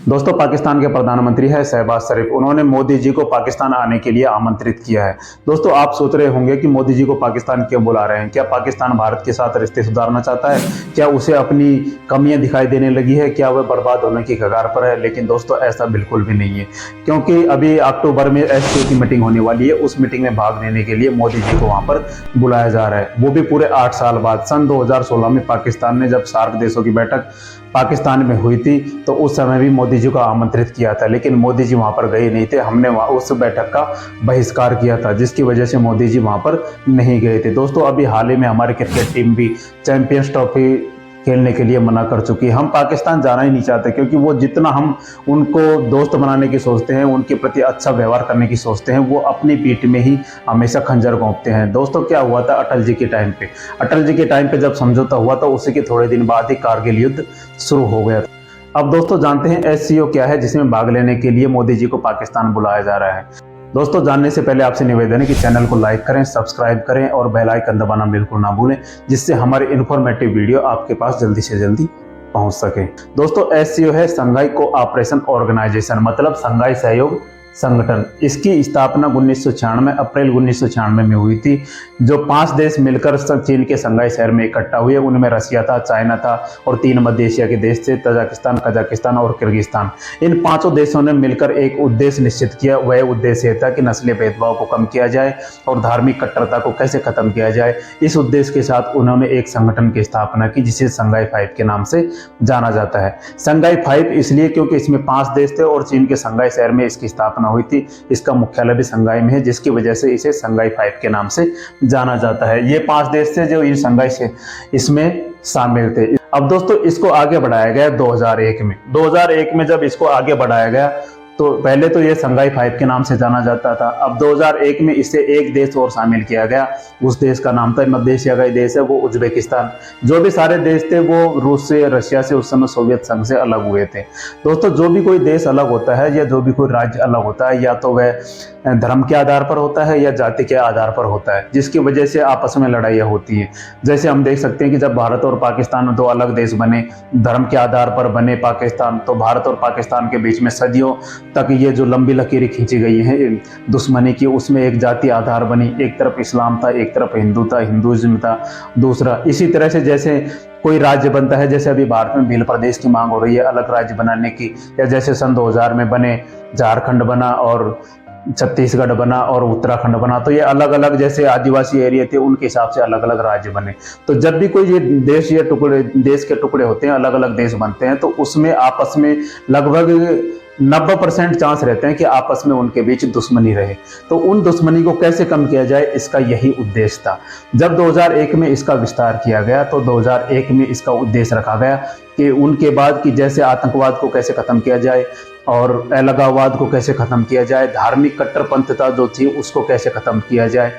दोस्तों, पाकिस्तान के प्रधानमंत्री है शहबाज शरीफ। उन्होंने मोदी जी को पाकिस्तान आने के लिए आमंत्रित किया है। दोस्तों, आप सोच रहे होंगे कि मोदी जी को पाकिस्तान क्यों बुला रहे हैं। क्या पाकिस्तान भारत के साथ रिश्ते सुधारना चाहता है? क्या उसे अपनी कमियां दिखाई देने लगी है? क्या वह बर्बाद होने की कगार पर है? लेकिन दोस्तों, ऐसा बिल्कुल भी नहीं है, क्योंकि अभी अक्टूबर में एससीओ की मीटिंग होने वाली है। उस मीटिंग में भाग लेने के लिए मोदी जी को वहां पर बुलाया जा रहा है, वो भी पूरे 8 साल बाद। सन 2016 में पाकिस्तान ने जब सार्क देशों की बैठक पाकिस्तान में हुई थी, तो उस समय भी मोदी जी को आमंत्रित किया था, लेकिन मोदी जी वहां पर गए नहीं थे। हमने वहां उस बैठक का बहिष्कार किया था, जिसकी वजह से मोदी जी वहां पर नहीं गए थे। दोस्तों, अभी हाल ही में हमारी क्रिकेट टीम भी चैंपियंस ट्रॉफी खेलने के लिए मना कर चुकी है। हम पाकिस्तान जाना ही नहीं चाहते, क्योंकि वो जितना हम उनको दोस्त बनाने की सोचते हैं, उनके प्रति अच्छा व्यवहार करने की सोचते हैं, वो अपनी पीठ में ही हमेशा खंजर घोंपते हैं। दोस्तों, क्या हुआ था अटल जी के टाइम पे? अटल जी के टाइम पे जब समझौता हुआ था, उसी के थोड़े दिन बाद ही कारगिल युद्ध शुरू हो गया था। अब दोस्तों, जानते हैं एससीओ क्या है, जिसमें भाग लेने के लिए मोदी जी को पाकिस्तान बुलाया जा रहा है। दोस्तों, जानने से पहले आपसे निवेदन है कि चैनल को लाइक करें, सब्सक्राइब करें और बेल आइकन दबाना बिल्कुल ना भूलें, जिससे हमारे इन्फॉर्मेटिव वीडियो आपके पास जल्दी से जल्दी पहुंच सके। दोस्तों, एससीओ है संघाई कोऑपरेशन ऑर्गेनाइजेशन, मतलब संघाई सहयोग संगठन। इसकी स्थापना 1996 अप्रैल 1996 में हुई थी। जो 5 देश मिलकर चीन के संघाई शहर में इकट्ठा हुए, उनमें रसिया था, चाइना था और 3 मध्य एशिया के देश थे, तजाकिस्तान, कजाकिस्तान और किर्गिस्तान। इन 5 देशों ने मिलकर एक उद्देश्य निश्चित किया। वह उद्देश्य यह था कि नस्लीय भेदभाव को कम किया जाए और धार्मिक कट्टरता को कैसे खत्म किया जाए। इस उद्देश्य के साथ उन्होंने एक संगठन की स्थापना की, जिसे संघाई 5 के नाम से जाना जाता है। संघाई 5 इसलिए क्योंकि इसमें 5 देश थे और चीन के संघाई शहर में इसकी स्थापना हुई थी। इसका मुख्यालय भी संघाई में है, जिसकी वजह से इसे संघाई 5 के नाम से जाना जाता है। ये 5 देश थे जो इन संघाई से इसमें शामिल थे। अब दोस्तों, इसको आगे बढ़ाया गया 2001 में। 2001 में जब इसको आगे बढ़ाया गया, तो पहले तो ये संघाई 5 के नाम से जाना जाता था। अब 2001 में इसे एक देश और शामिल किया गया। उस देश का नाम था, मध्य एशिया का देश है वो उज्बेकिस्तान। जो भी सारे देश थे वो रूस से, रशिया से, उस समय सोवियत संघ से अलग हुए थे। दोस्तों, जो भी कोई देश अलग होता है या जो भी कोई राज्य अलग होता है, या तो वह धर्म के आधार पर होता है या जाति के आधार पर होता है, जिसकी वजह से आपस में लड़ाइयाँ होती हैं। जैसे हम देख सकते हैं कि जब भारत और पाकिस्तान 2 अलग देश बने, धर्म के आधार पर बने पाकिस्तान, तो भारत और पाकिस्तान के बीच में सदियों तक ये जो लंबी लकीरें खींची गई हैं दुश्मनी की, उसमें एक जाति आधार बनी। एक तरफ इस्लाम था, एक तरफ हिंदू था, हिंदुइज्म था दूसरा। इसी तरह से जैसे कोई राज्य बनता है, जैसे अभी भारत में भील प्रदेश की मांग हो रही है अलग राज्य बनाने की, या जैसे सन 2000 में बने झारखंड बना और छत्तीसगढ़ बना और उत्तराखंड बना, तो ये अलग अलग जैसे आदिवासी एरिया थे उनके हिसाब से अलग अलग राज्य बने। तो जब भी कोई ये देश या देश के टुकड़े होते हैं, अलग अलग देश बनते हैं, तो उसमें आपस में लगभग 90% चांस रहते हैं कि आपस में उनके बीच दुश्मनी रहे। तो उन दुश्मनी को कैसे कम किया जाए, इसका यही उद्देश्य था। जब 2001 में इसका विस्तार किया गया, तो 2001 में इसका उद्देश्य रखा गया कि उनके बाद कि जैसे आतंकवाद को कैसे खत्म किया जाए और अलगाववाद को कैसे खत्म किया जाए, धार्मिक कट्टरपंथता जो थी उसको कैसे खत्म किया जाए,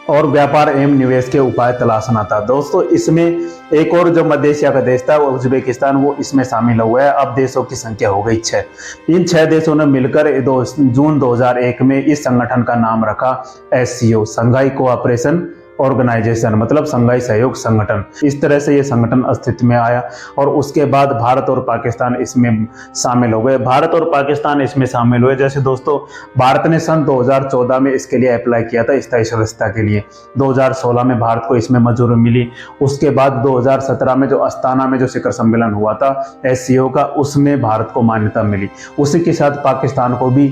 और व्यापार एवं निवेश के उपाय तलाशना था। दोस्तों, इसमें एक और जो मध्य एशिया का देश था वो उज्बेकिस्तान, वो इसमें शामिल हुआ है। अब देशों की संख्या हो गई 6। इन 6 देशों ने मिलकर जून 2001 में इस संगठन का नाम रखा एससीओ, संघाई कोऑपरेशन ऑर्गेनाइजेशन, मतलब संघाई सहयोग संगठन। इस तरह से ये संगठन अस्तित्व में आया और उसके बाद भारत और पाकिस्तान इसमें शामिल हो गए। भारत और पाकिस्तान इसमें शामिल हुए। जैसे दोस्तों, भारत ने सन 2014 में इसके लिए अप्लाई किया था स्थायी सदस्यता के लिए। 2016 में भारत को इसमें मंजूरी मिली। उसके बाद 2017 में जो अस्ताना में जो शिखर सम्मेलन हुआ था एससीओ का, उसमें भारत को मान्यता मिली। उसी के साथ पाकिस्तान को भी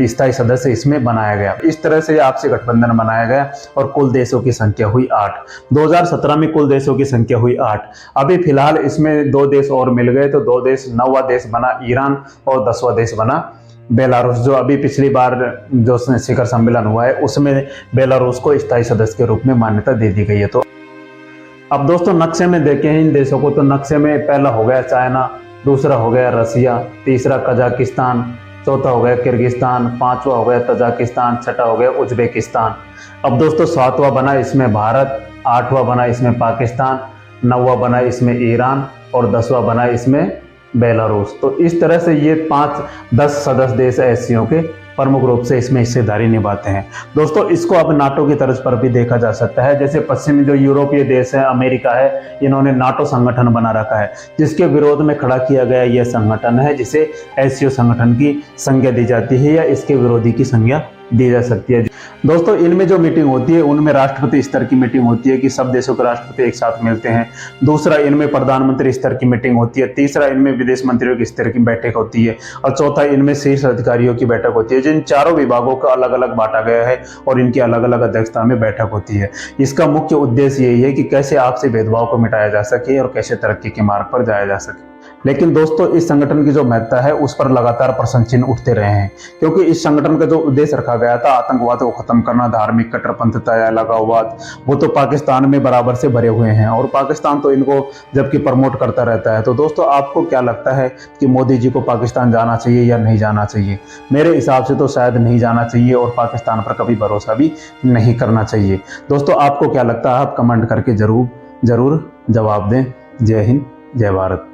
स्थायी सदस्य इसमें बनाया गया। इस तरह से आपसी गठबंधन बनाया गया और कुल देशों की संख्या हुई 8। 2017 में कुल देशों की संख्या हुई 8। अभी फिलहाल इसमें 2 देश और मिल गए, तो 2 देश, 9वां देश बना ईरान और 10वां देश बना बेलारूस, जो अभी पिछली बार जो शिखर सम्मेलन हुआ है उसमें बेलारूस को स्थायी सदस्य के रूप में मान्यता दे दी गई है। तो अब दोस्तों, नक्शे में देखें इन देशों को, तो नक्शे में पहला हो गया चाइना, दूसरा हो गया रसिया, तीसरा कजाकिस्तान, चौथा हो गया किर्गिस्तान, 5वां हो गया तजाकिस्तान, 6वां हो गया उज्बेकिस्तान। अब दोस्तों, 7वां बना इसमें भारत, 8वां बना इसमें पाकिस्तान, 9वां बना इसमें ईरान और 10वां बना इसमें बेलारूस। तो इस तरह से ये 5-10 सदस्य देश एशियो के प्रमुख रूप से इसमें हिस्सेदारी निभाते हैं। दोस्तों इसको अब नाटो की तर्ज पर भी देखा जा सकता है। जैसे पश्चिमी जो यूरोपीय देश है, अमेरिका है, इन्होंने नाटो संगठन बना रखा है, जिसके विरोध में खड़ा किया गया यह संगठन है, जिसे एससीओ संगठन की संज्ञा दी जाती है या इसके विरोधी की संज्ञा दी जा सकती है। दोस्तों इनमें जो मीटिंग होती है उनमें राष्ट्रपति स्तर की मीटिंग होती है कि सब देशों के राष्ट्रपति एक साथ मिलते हैं। दूसरा, इनमें प्रधानमंत्री स्तर की मीटिंग होती है। तीसरा, इनमें विदेश मंत्रियों के स्तर की बैठक होती है। और चौथा, इनमें शीर्ष अधिकारियों की बैठक होती है। जिन चारों विभागों का अलग अलग बांटा गया है और इनकी अलग अलग अध्यक्षता में बैठक होती है। इसका मुख्य उद्देश्य यही है कि कैसे आपसी भेदभाव को मिटाया जा सके और कैसे तरक्की के मार्ग पर जाया जा सके। लेकिन दोस्तों इस संगठन की जो महत्ता है उस पर लगातार प्रश्न चिन्ह उठते रहे हैं, क्योंकि इस संगठन का जो उद्देश्य रखा गया था आतंकवाद को खत्म करना, धार्मिक कट्टरपंथता या अलगाववाद, वो तो पाकिस्तान में बराबर से भरे हुए हैं और पाकिस्तान तो इनको जबकि प्रमोट करता रहता है। तो दोस्तों आपको क्या लगता है कि मोदी जी को पाकिस्तान जाना चाहिए या नहीं जाना चाहिए? मेरे हिसाब से तो शायद नहीं जाना चाहिए और पाकिस्तान पर कभी भरोसा भी नहीं करना चाहिए। दोस्तों आपको क्या लगता है? आप कमेंट करके जरूर जवाब दें। जय हिंद, जय भारत।